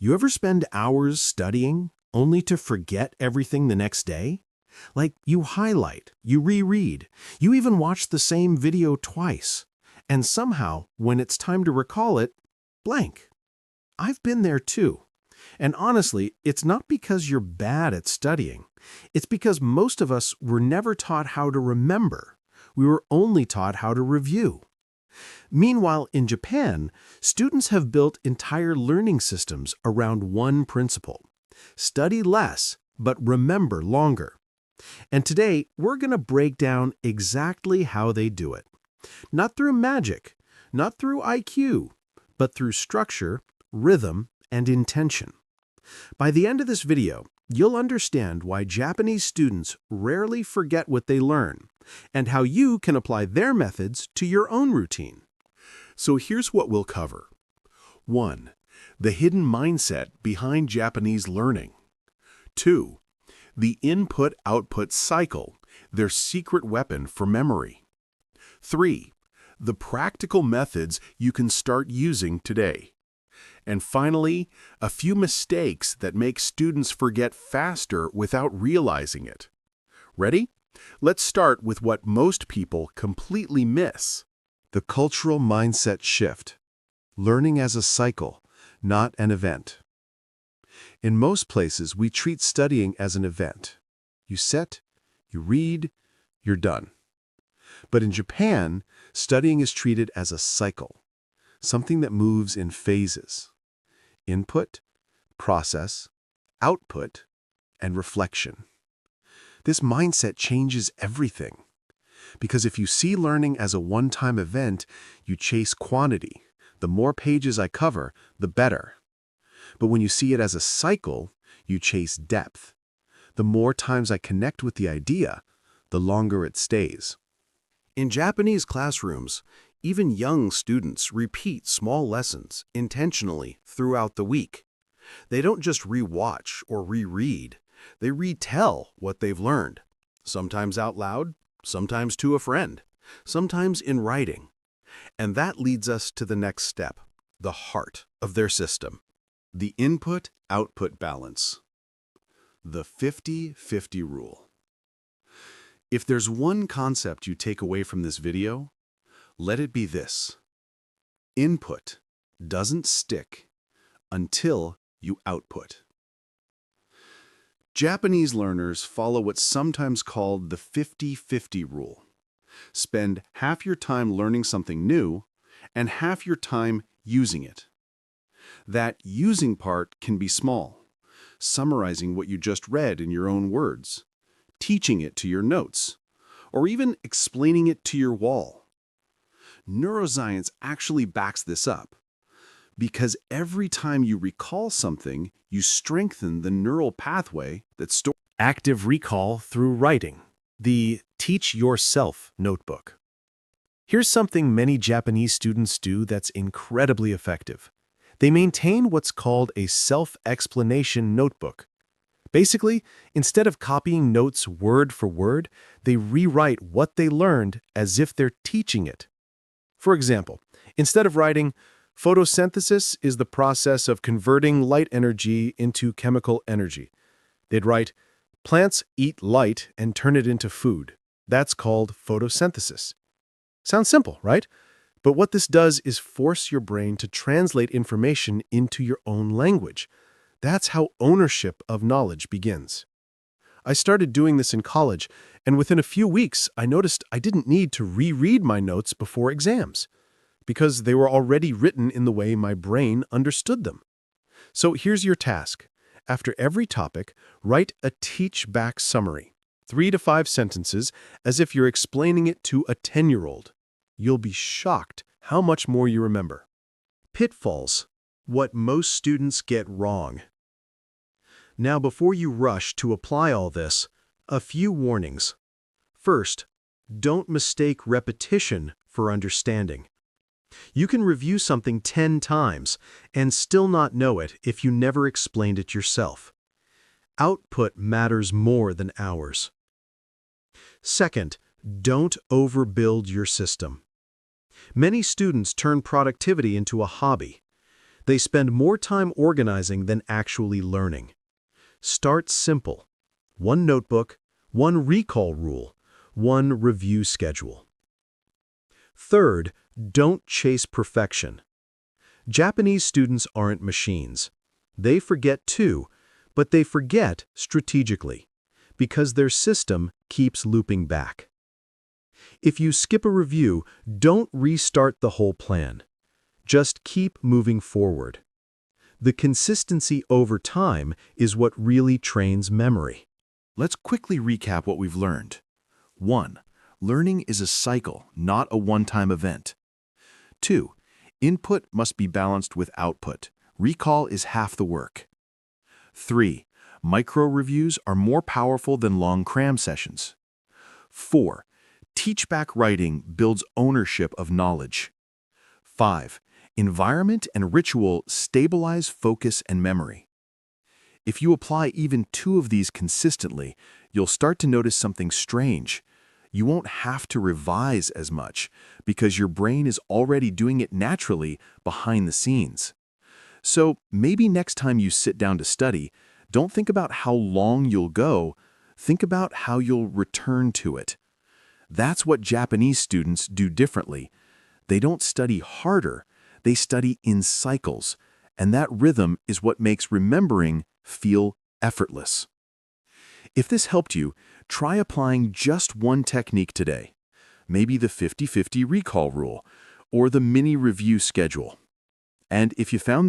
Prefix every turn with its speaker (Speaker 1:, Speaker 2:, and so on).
Speaker 1: You ever spend hours studying only to forget everything the next day? Like you highlight, you reread, you even watch the same video twice. And somehow, when it's time to recall it, blank. I've been there too. And honestly, it's not because you're bad at studying. It's because most of us were never taught how to remember. We were only taught how to review. Meanwhile, in Japan, students have built entire learning systems around one principle. Study less, but remember longer. And today, we're going to break down exactly how they do it. Not through magic, not through IQ, but through structure, rhythm, and intention. By the end of this video, you'll understand why Japanese students rarely forget what they learn, and how you can apply their methods to your own routine. So here's what we'll cover. 1. The hidden mindset behind Japanese learning. 2. The input-output cycle, their secret weapon for memory. 3. The practical methods you can start using today. And finally, a few mistakes that make students forget faster without realizing it. Ready? Let's start with what most people completely miss. The cultural mindset shift. Learning as a cycle, not an event. In most places, we treat studying as an event. You sit, you read, you're done. But in Japan, studying is treated as a cycle, something that moves in phases. Input, process, output, and reflection. This mindset changes everything. Because if you see learning as a one-time event, you chase quantity. The more pages I cover, the better. But when you see it as a cycle, you chase depth. The more times I connect with the idea, the longer it stays. In Japanese classrooms, even young students repeat small lessons intentionally throughout the week. They don't just rewatch or reread. They retell what they've learned, sometimes out loud, sometimes to a friend, sometimes in writing. And that leads us to the next step, the heart of their system, the input-output balance, the 50-50 rule. If there's one concept you take away from this video, let it be this. Input doesn't stick until you output. Japanese learners follow what's sometimes called the 50-50 rule. Spend half your time learning something new and half your time using it. That using part can be small, summarizing what you just read in your own words, teaching it to your notes, or even explaining it to your wall. Neuroscience actually backs this up, because every time you recall something, you strengthen the neural pathway that stores active recall through writing, the Teach Yourself notebook. Here's something many Japanese students do that's incredibly effective. They maintain what's called a self-explanation notebook. Basically, instead of copying notes word for word, they rewrite what they learned as if they're teaching it. For example, instead of writing, "Photosynthesis is the process of converting light energy into chemical energy," they'd write, "Plants eat light and turn it into food. That's called photosynthesis." Sounds simple, right? But what this does is force your brain to translate information into your own language. That's how ownership of knowledge begins. I started doing this in college, and within a few weeks, I noticed I didn't need to reread my notes before exams, because they were already written in the way my brain understood them. So here's your task. After every topic, write a teach-back summary, 3 to 5 sentences, as if you're explaining it to a 10-year-old. You'll be shocked how much more you remember. Pitfalls: what most students get wrong. Now, before you rush to apply all this, a few warnings. First, don't mistake repetition for understanding. You can review something 10 times and still not know it if you never explained it yourself. Output matters more than hours. Second, don't overbuild your system. Many students turn productivity into a hobby. They spend more time organizing than actually learning. Start simple. One notebook, one recall rule, one review schedule. Third, don't chase perfection. Japanese students aren't machines. They forget too, but they forget strategically, because their system keeps looping back. If you skip a review, don't restart the whole plan. Just keep moving forward. The consistency over time is what really trains memory.
Speaker 2: Let's quickly recap what we've learned. 1. Learning is a cycle, not a one-time event. 2. Input must be balanced with output. Recall is half the work. 3. Micro-reviews are more powerful than long cram sessions. 4. Teach-back writing builds ownership of knowledge. 5. Environment and ritual stabilize focus and memory. If you apply even 2 of these consistently, you'll start to notice something strange. You won't have to revise as much because your brain is already doing it naturally behind the scenes. So maybe next time you sit down to study, don't think about how long you'll go, think about how you'll return to it. That's what Japanese students do differently. They don't study harder, they study in cycles, and that rhythm is what makes remembering feel effortless. If this helped you, try applying just one technique today. Maybe the 50-50 recall rule or the mini review schedule. And if you found